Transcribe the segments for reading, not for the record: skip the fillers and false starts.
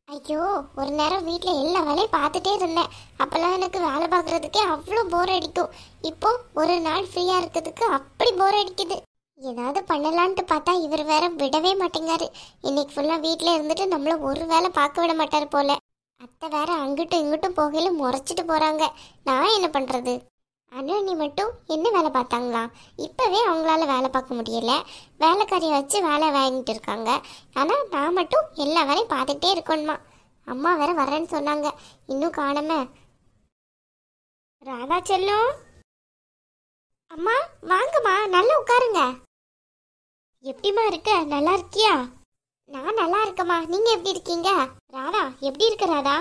ஐயோ, ஒரு நேரம் வீட்டில் எல்லா வேலையும் பார்த்துட்டே இருந்தேன். அப்போல்லாம் எனக்கு வேலை பார்க்குறதுக்கே அவ்வளோ போர் அடிக்கும். இப்போ ஒரு நாள் ஃப்ரீயாக இருக்கிறதுக்கு அப்படி போர் அடிக்குது. ஏதாவது பண்ணலான்ட்டு பார்த்தா இவர் வேற விடவே மாட்டேங்காரு. இன்னைக்கு ஃபுல்லாக வீட்டில் இருந்துட்டு நம்மள ஒரு வேலை பார்க்க விட மாட்டார் போல. அத்தை வேற அங்கிட்டும் இங்கிட்டும் போகையில் முறைச்சிட்டு போகிறாங்க. நான் என்ன பண்ணுறது? அண்ணி மட்டும் என்ன வேலை பார்த்தாங்களா? இப்போவே அவங்களால வேலை பார்க்க முடியல. வேலைக்காரியை வச்சு வேலை வாங்கிட்டு இருக்காங்க. ஆனால் நான் மட்டும் எல்லா வேலையும் பார்த்துக்கிட்டே இருக்கணுமா? அம்மா வேற வரேன்னு சொன்னாங்க, இன்னும் காணாம. ராதா செல்லம், அம்மா வாங்கம்மா, நல்லா உட்காருங்க. எப்படிம்மா இருக்க? நல்லா இருக்கியா? நான் நல்லா இருக்கம்மா, நீங்க எப்படி இருக்கீங்க? ராதா எப்படி இருக்க ராதா?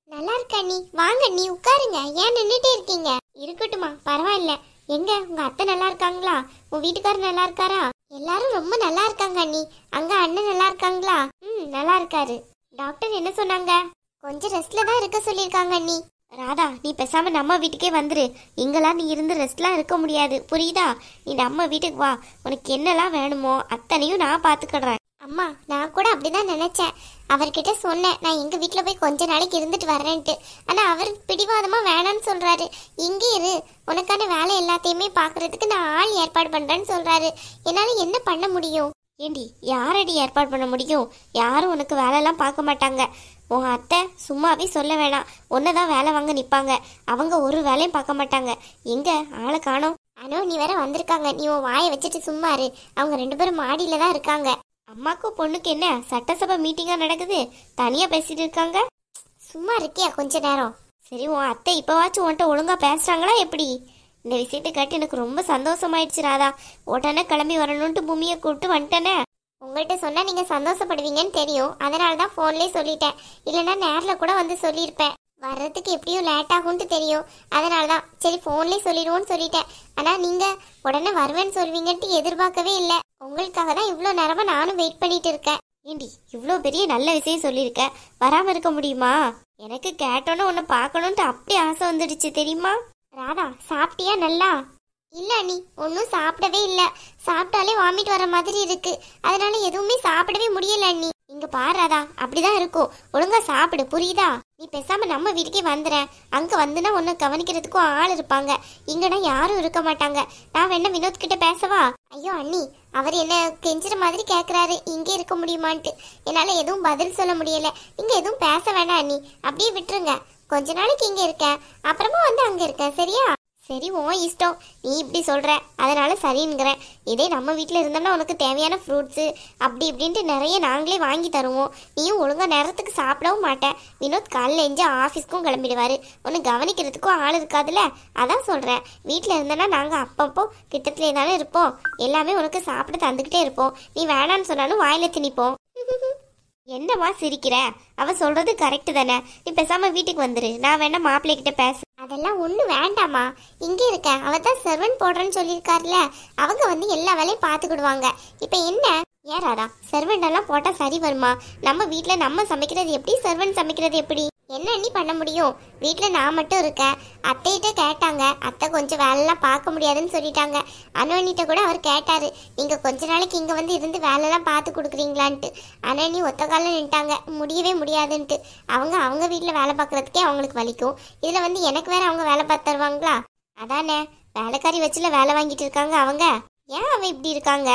நல்லா இருக்க நீ. வாங்க நீ உட்காருங்க, ஏன் நின்றுட்டே இருக்கீங்க? இருக்கட்டுமா, பரவாயில்ல. எங்க உங்க அத்தை நல்லா இருக்காங்களா? உன் வீட்டுக்காரர் நல்லா இருக்காரா? எல்லாரும் ரொம்ப நல்லா இருக்காங்க அண்ணி. அங்க அண்ணன் நல்லா இருக்காங்களா? நல்லா இருக்காரு. டாக்டர் என்ன சொன்னாங்க? கொஞ்சம் ரெஸ்ட்ல தான் இருக்க சொல்லியிருக்காங்க அண்ணி. ராதா, நீ பேசாம நம்ம வீட்டுக்கே வந்துரு. இங்கெல்லாம் நீ இருந்து ரெஸ்ட்லாம் இருக்க முடியாது, புரியுதா? நீ நம்ம வீட்டுக்கு வா. உனக்கு என்னெல்லாம் வேணுமோ அத்தனையும் நான் பாத்துக்கிடுறேன். அம்மா, நான் கூட அப்படிதான் நினைச்சேன். அவர்கிட்ட சொன்னேன் நான் எங்க வீட்டுல போய் கொஞ்ச நாளைக்கு இருந்துட்டு வர்றேன்ட்டு. ஆனா அவர் பிடிவாதமா வேணான்னு சொல்றாரு. இங்கே இரு, உனக்கான வேலை எல்லாத்தையுமே பாக்குறதுக்கு நான் ஆள் ஏற்பாடு பண்றேன்னு சொல்றாரு. என்னால என்ன பண்ண முடியும்? ஏண்டி, யாரடி ஏற்பாடு பண்ண முடியும்? யாரும் உனக்கு வேலையெல்லாம் பார்க்க மாட்டாங்க. உன் அத்தை சும்மாவே சொல்ல வேணாம், ஒன்னதான் வேலை வாங்க நிப்பாங்க. அவங்க ஒரு வேலையும் பார்க்க மாட்டாங்க. எங்க ஆளை காணோம்? ஆனோ நீ வேற வந்திருக்காங்க, நீ உன் வாயை வச்சுட்டு சும்மா இரு. அவங்க 2 பேரும் மாடியில தான் இருக்காங்க. அம்மாக்கும் பொண்ணுக்கு என்ன சட்டசபை மீட்டிங்கா நடக்குது? தனியா பேசிட்டு இருக்காங்க. சும்மா இருக்கியா கொஞ்ச நேரம்? சரி, உன் அத்தை இப்பவாச்சும் உன்கிட்ட ஒழுங்கா பேசுறாங்களா எப்படி? இந்த விஷயத்தை கேட்டு எனக்கு ரொம்ப சந்தோஷமாயிடுச்சு ராதா. உடனே கிளம்பி வரணும்ட்டு பூமியை கூப்பிட்டு வந்துட்டேனே. உங்கள்கிட்ட சொன்னா நீங்க சந்தோஷப்படுவீங்கன்னு தெரியும், அதனாலதான் போன்லயே சொல்லிட்டேன். இல்லைன்னா நேர்ல கூட வந்து சொல்லியிருப்பேன். வர்றதுக்கு எப்படியும் லேட் ஆகும்னு தெரியும், அதனாலதான் சரி போன்லயே சொல்லிடுவோன்னு சொல்லிட்டேன். ஆனா நீங்க உடனே வருவேன்னு சொல்வீங்கன்ட்டு எதிர்பார்க்கவே இல்லை. உங்களுக்காக தான் இவ்வளோ நேரமா நானும் வெயிட் பண்ணிட்டு இருக்கேன். ஏண்டி, இவ்வளோ பெரிய நல்ல விஷயம் சொல்லியிருக்க, வராம இருக்க முடியுமா? எனக்கு கேட்டோன்னு உன்னை பார்க்கணுன்ட்டு அப்படி ஆசை வந்துடுச்சு தெரியுமா? ராதா, சாப்பிட்டியா நல்லா? இல்ல நீ ஒன்னும் சாப்பிடவே இல்ல. சாப்பிட்டாலே வாமிட் வர மாதிரி இருக்கு, அதனால எதுவுமே சாப்பிடவே முடியல அண்ணி. இங்க பாராதா, அப்படிதான் இருக்கும். ஒழுங்கா சாப்பிடு, புரியுதா? நீ பேசாம நம்ம வீட்டுக்கே வந்துற. அங்க வந்துனா உன்னை கவனிக்கிறதுக்கும் ஆள் இருப்பாங்க. இங்கன்னா யாரும் இருக்க மாட்டாங்க. நான் வேணா வினோத் கிட்ட பேசவா? ஐயோ அண்ணி, அவர் என்ன கெஞ்சுற மாதிரி கேக்குறாரு இங்கே இருக்க முடியுமான்ட்டு. என்னால எதுவும் பதில் சொல்ல முடியல. நீங்க எதுவும் பேச வேணாம் அண்ணி, அப்படியே விட்டுருங்க. கொஞ்ச நாளைக்கு இங்க இருக்கேன், அப்புறமா வந்து அங்க இருக்கேன், சரியா? சரி, உன் இஷ்டம். நீ இப்படி சொல்ற, அதனால சரிங்கிறேன். இதே நம்ம வீட்டில் இருந்தோம்னா உனக்கு தேவையான ஃப்ரூட்ஸு அப்படி இப்படின்ட்டு நிறைய நாங்களே வாங்கி தருவோம். நீயும் ஒழுங்கா நேரத்துக்கு சாப்பிடவும் மாட்டேன். வினோத் காலையில் எஞ்சு ஆஃபீஸ்க்கும் கிளம்பிடுவாரு, ஒன்று கவனிக்கிறதுக்கும் ஆள் இருக்காதுல்ல. அதான் சொல்கிறேன், வீட்டில் இருந்தோன்னா நாங்கள் அப்பப்போ கிட்டத்துல தானே இருப்போம். எல்லாமே உனக்கு சாப்பிட தந்துக்கிட்டே இருப்போம். நீ வேணான்னு சொன்னாலும் வாயில திணிப்போம். என்னம்மா சிரிக்கிற? அவ சொல்றது கரெக்டு தானே. நீ பேசாம வீட்டுக்கு வந்துரு, நான் வேணா மாப்பிள்ளை கிட்ட பேச. அதெல்லாம் ஒன்றும் வேண்டாமா, இங்கே இருக்க. அவ தான் சர்வன்ட் போடுறேன்னு சொல்லியிருக்காருல, அவங்க வந்து எல்லா வேலையும் பார்த்துக்கிடுவாங்க. இப்போ என்ன ஏறாதா, சர்வெண்ட் எல்லாம் போட்டா சரி வருமா? நம்ம வீட்டில் நம்ம சமைக்கிறது எப்படி, சர்வெண்ட் சமைக்கிறது எப்படி? என்ன அண்ணி பண்ண முடியும்? வீட்டில் நான் மட்டும் இருக்கேன். அத்தைகிட்ட கேட்டாங்க, அத்தை கொஞ்சம் வேலைலாம் பார்க்க முடியாதுன்னு சொல்லிட்டாங்க. அண்ணன்கிட்ட கூட அவர் கேட்டாரு, நீங்கள் கொஞ்ச நாளைக்கு இங்கே வந்து இருந்து வேலைலாம் பார்த்து கொடுக்குறீங்களான்ட்டு. அண்ணி ஒத்த காலில் நின்ட்டாங்க, முடியவே முடியாதுன்ட்டு. அவங்க வீட்டில் வேலை பார்க்குறதுக்கே அவங்களுக்கு வலிக்கும். இதில் வந்து எனக்கு வேற அவங்க வேலை பார்த்து தருவாங்களா? அதானே, வேலைக்காரி வச்சுல வேலை வாங்கிட்டு இருக்காங்க அவங்க. ஏன் அவ இப்படி இருக்காங்க?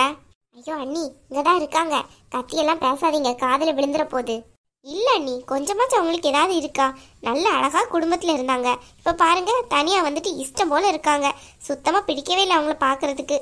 ஐயோ அண்ணி, இங்கதான் இருக்காங்க. கத்தியெல்லாம் பேசாதீங்க, காதுல விழுந்துற போகுது. இல்ல அண்ணி, கொஞ்சமாச்சும் அவங்களுக்கு ஏதாவது இருக்கா? நல்ல அழகா குடும்பத்துல இருந்தாங்க. இப்ப பாருங்க, தனியா வந்துட்டு இஷ்டம் போல இருக்காங்க. சுத்தமா பிடிக்கவே இல்லை அவங்கள பாக்குறதுக்கு.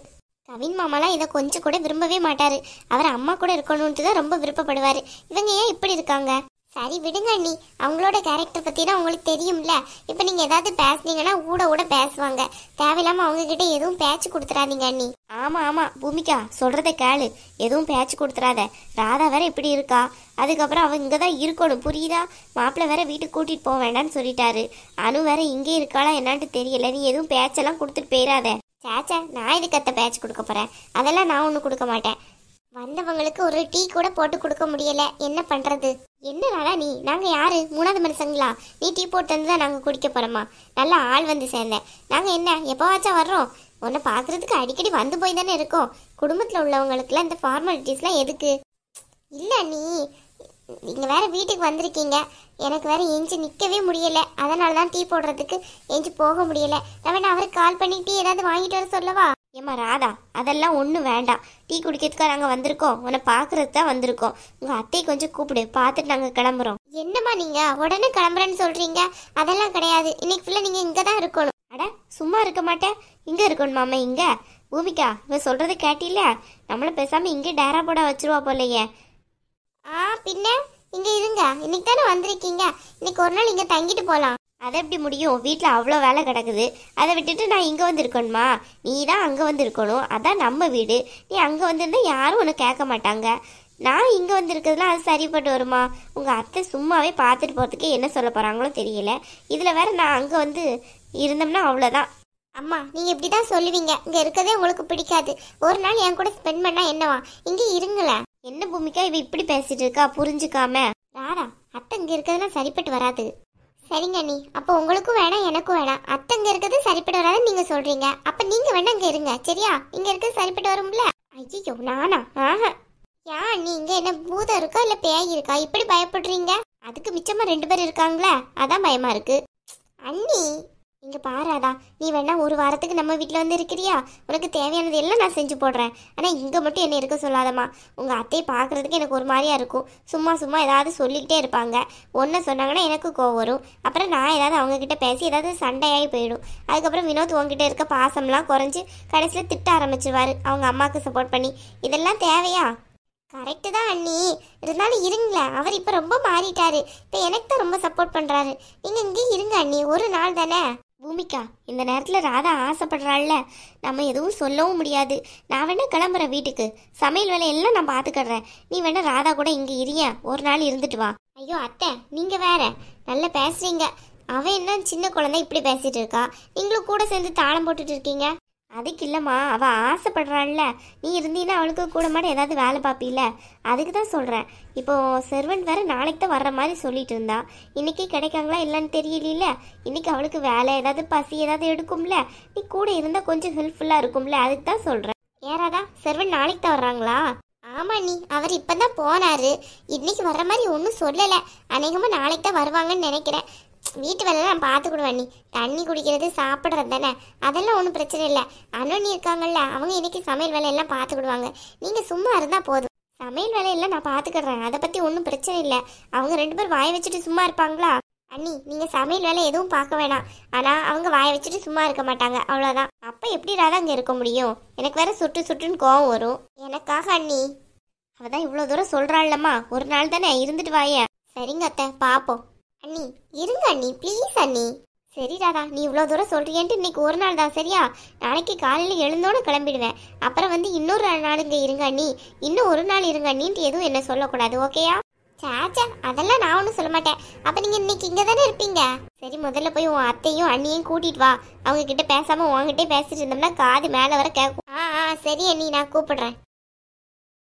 கவின் மாமாலாம் இதை கொஞ்சம் கூட விரும்பவே மாட்டாரு. அவர் அம்மா கூட இருக்கணும்ட்டு தான் ரொம்ப விருப்பப்படுவாரு. இவங்க ஏன் இப்படி இருக்காங்க? சரி விடுங்க அண்ணி, அவங்களோட கேரக்டர் பத்தி தான் உங்களுக்கு தெரியும்ல. இப்ப நீங்க ஏதாவது பேசுனீங்கன்னா ஊட பேசுவாங்க. தேவையில்லாம அவங்க கிட்ட எதுவும் பேச்சு கொடுத்துறாதீங்க அண்ணி. ஆமா ஆமா பூமிகா, சொல்றத கேளு, எதுவும் பேச்சு கொடுத்துறாத. ராதா வேற இப்படி இருக்கா, அதுக்கப்புறம் அவ இங்கதான் இருக்கணும், புரியுதா? மாப்பிள்ளை வேற வீட்டுக்கு கூட்டிட்டு போக வேண்டாம்னு சொல்லிட்டாரு. அனு வேற இங்கே இருக்காளா என்னான்ட்டு தெரியல. நீ எதுவும் பேச்செல்லாம் கொடுத்துட்டு போயிடாத. சேச்சா, நான் இதுக்கு அத்தை பேச்சு கொடுக்க போறேன்? அதெல்லாம் நான் ஒண்ணு கொடுக்க மாட்டேன். வந்தவங்களுக்கு ஒரு டீ கூட போட்டு கொடுக்க முடியல, என்ன பண்றது? என்னடா நீ, நாங்க யாரு, 3வது மனுஷங்களா? நீ டீ போட்டு வந்து தான் நாங்க குடிக்க போறோமா? நல்ல ஆள் வந்து சேர்ந்தேன். நாங்க என்ன எப்பவாச்சும் வர்றோம்? உன்னை பாக்குறதுக்கு அடிக்கடி வந்து போய் தானே இருக்கோம். குடும்பத்துல உள்ளவங்களுக்குலாம் இந்த ஃபார்மாலிட்டிஸ்லாம் எதுக்கு? இல்ல நீ நீங்க வேற வீட்டுக்கு வந்திருக்கீங்க, எனக்கு வேற எஞ்சி நிக்கவே முடியல, அதனால தான் டீ போடுறதுக்கு எஞ்சி போக முடியல. நான் வேணா அவருக்கு கால் பண்ணி டீ ஏதாவது வாங்கிட்டு வர சொல்லவா? ஏமா ராதா, அதெல்லாம் ஒன்றும் வேண்டாம். டீ குடிக்கிறதுக்காக நாங்கள் வந்திருக்கோம், உன்னை பார்க்கறது தான் வந்திருக்கோம். உங்கள் அத்தையை கொஞ்சம் கூப்பிடு, பார்த்துட்டு நாங்கள் கிளம்புறோம். என்னம்மா நீங்கள் உடனே கிளம்புறேன்னு சொல்கிறீங்க? அதெல்லாம் கிடையாது, இன்னைக்கு ஃபுல்லாக நீங்கள் இங்கே தான் இருக்கணும். அட சும்மா இருக்க மாட்டேன், இங்கே இருக்கணும் மாமா. இங்கே பூமிகா இவன் சொல்கிறத கேட்டில, நம்மளை பேசாமல் இங்கே டேரா போட வச்சிருவா போலையே. பின்ன இங்கே இருங்க, இன்னைக்கு தானே வந்திருக்கீங்க, இன்னைக்கு ஒரு நாள் இங்கே தங்கிட்டு போகலாம். அதை எப்படி முடியும்? வீட்டில் அவ்வளோ வேலை கிடக்குது, அதை விட்டுட்டு நான் இங்கே வந்து இருக்கணுமா? நீ தான் அங்கே வந்து இருக்கணும், அதான் நம்ம வீடு. நீ அங்கே வந்திருந்தா யாரும் ஒன்று கேட்க மாட்டாங்க. நான் இங்கே வந்து இருக்கிறதுலாம் அது சரிப்பட்டு வருமா? உங்கள் அத்தை சும்மாவே பார்த்துட்டு போகிறதுக்கு என்ன சொல்ல போகிறாங்களோ தெரியல. இதில் வேற நான் அங்கே வந்து இருந்தோம்னா அவ்வளோதான். அம்மா நீங்கள் இப்படி தான் சொல்லுவீங்க, இங்கே இருக்கதே உங்களுக்கு பிடிக்காது. ஒரு நாள் என் கூட ஸ்பெண்ட் பண்ணால் என்னவா? இங்கே இருங்களேன். என்ன பூமிக்கா இவ இப்படி பேசிட்டு இருக்கா புரிஞ்சுக்காம? ராரா, அத்தை இங்கே இருக்கிறதுலாம் சரிப்பட்டு வராது. சரிங்க நீ, அப்போ உங்களுக்கும் வேணாம் எனக்கும் வேணாம். அத்தை இங்கே இருக்கிறது சரிப்பட்டு வராதுன்னு நீங்கள் சொல்கிறீங்க, அப்போ நீங்கள் வேணா இங்கே இருங்க சரியா? இங்கே இருக்கிறது சரிப்பட்டு வரும்ல? ஐயோ நானா? நீ இங்கே என்ன பூதம் இருக்கா இல்லை பேய் இருக்கா இப்படி பயப்படுறீங்க? அதுக்கு மிச்சமாக 2 பேர் இருக்காங்களே, அதான் பயமாக இருக்கு. அண்ணி இங்க பாராதா, நீ வேணா ஒரு வாரத்துக்கு நம்ம வீட்டில் வந்து இருக்கிறியா? உனக்கு தேவையானது எல்லாம் நான் செஞ்சு போடுறேன். ஆனால் இங்கே மட்டும் என்ன இருக்க சொல்லாதம்மா. உங்கள் அத்தையை பார்க்குறதுக்கு எனக்கு ஒரு மாதிரியா இருக்கும். சும்மா சும்மா ஏதாவது சொல்லிக்கிட்டே இருப்பாங்க. ஒன்று சொன்னாங்கன்னா எனக்கு கோவம் வரும். அப்புறம் நான் ஏதாவது அவங்கக்கிட்ட பேசி ஏதாவது சண்டையாகி போயிடும். அதுக்கப்புறம் வினோத் உங்ககிட்ட இருக்க பாசம்லாம் குறைஞ்சி கடைசியில் திட்ட ஆரம்பிச்சிருவாரு அவங்க அம்மாவுக்கு சப்போர்ட் பண்ணி. இதெல்லாம் தேவையா? கரெக்டு தான் அண்ணி, இருந்தாலும் இருங்களேன். அவர் இப்போ ரொம்ப மாறிட்டாரு, இப்போ எனக்கு தான் ரொம்ப சப்போர்ட் பண்ணுறாரு. நீங்கள் இங்கே இருங்க அண்ணி, ஒரு நாள் தானே. பூமிகா இந்த நேரத்தில் ராதா ஆசைப்படுறாள்ல, நம்ம எதுவும் சொல்லவும் முடியாது. நான் வேணா கிளம்புறேன் வீட்டுக்கு, சமையல் வேலையெல்லாம் நான் பார்த்துக்கிறேன். நீ வேணா ராதா கூட இங்கே இருங்க, ஒரு நாள் இருந்துட்டு வா. ஐயோ அத்தை நீங்கள் வேற நல்லா பேசுறீங்க. அவன் என்ன சின்ன குழந்தை இப்படி பேசிட்டு இருக்கா, நீங்களும் கூட சேர்ந்து தாளம் போட்டுட்டு இருக்கீங்க. அதுக்கு இல்லைம்மா, அவள் ஆசைப்படுறாள்ல, நீ இருந்தீன்னா அவளுக்கு கூட மாட்டே ஏதாவது வேலை பார்ப்பீல, அதுக்கு தான் சொல்கிறேன். இப்போது சர்வெண்ட் வேறு நாளைக்கு தான் வர்ற மாதிரி சொல்லிட்டு இருந்தா. இன்றைக்கி கிடைக்காங்களா இல்லைன்னு தெரியல. இன்றைக்கி அவளுக்கு வேலை ஏதாவது பசி ஏதாவது எடுக்கும்ல, நீ கூட இருந்தால் கொஞ்சம் ஹெல்ப்ஃபுல்லாக இருக்கும்ல, அதுக்கு தான் சொல்கிறேன். ஏறாதா சர்வெண்ட் நாளைக்கு தான் வர்றாங்களா? ஆமாம் நீ, அவர் இப்போ தான் போனார். இன்னைக்கு வர்ற மாதிரி ஒன்றும் சொல்லலை. அநேகமாக நாளைக்கு தான் வருவாங்கன்னு நினைக்கிறேன். வீட்டு வேலைலாம் நான் பார்த்துக்கிடுவேன். நீ தண்ணி குடிக்கிறது சாப்பிட்றது தானே, அதெல்லாம் ஒன்றும் பிரச்சனை இல்லை. அண்ணி இருக்காங்கல்ல, அவங்க இன்னைக்கு சமையல் வேலையெல்லாம் பார்த்துக்கிடுவாங்க. நீங்கள் சும்மா இருந்தால் போதும். சமையல் வேலையெல்லாம் நான் பார்த்துக்கிடுறேன், அதை பற்றி ஒன்றும் பிரச்சனை இல்லை. அவங்க 2 பேர் வாயை வச்சுட்டு சும்மா இருப்பாங்களா? அண்ணி நீங்கள் சமையல் வேலை எதுவும் பார்க்க வேணாம், ஆனால் அவங்க வாயை வச்சுட்டு சும்மா இருக்க மாட்டாங்க, அவ்வளோதான். அப்போ எப்படி ராதா அங்கே இருக்க முடியும்? எனக்கு வேற சுட்டு சுட்டுன்னு கோவம் வரும். எனக்காக அண்ணி, அவதான் இவ்வளோ தூரம் சொல்கிறாள்லம்மா, ஒரு நாள் தானே இருந்துட்டு வாயே. சரிங்க அத்தை, பார்ப்போம். அண்ணி இருங்க அண்ணி, ப்ளீஸ் அண்ணி. சரி ராதா, நீ இவ்வளோ தூரம் சொல்றியன்ட்டு இன்னைக்கு ஒரு நாள் தான் சரியா? நாளைக்கு காலையில் எழுந்தோன்னு கிளம்பிடுவேன். அப்புறம் வந்து இன்னொரு நாள் இங்கே இருங்க அண்ணி, இன்னும் ஒரு நாள் இருங்க அண்ணின்ட்டு எதுவும் என்ன சொல்லக்கூடாது, ஓகேயா? சாச்சா அதெல்லாம் நான் ஒன்றும் சொல்ல மாட்டேன். அப்போ நீங்கள் இன்னைக்கு இங்கே தானே இருப்பீங்க. சரி முதல்ல போய் உன் அத்தையும் அண்ணியும் கூட்டிட்டு வா. அவங்க கிட்ட பேசாமல் உங்ககிட்டே பேசிட்டு இருந்தோம்னா காது மேலே வர கேட்கும். சரி அண்ணி, நான் கூப்பிடுறேன்.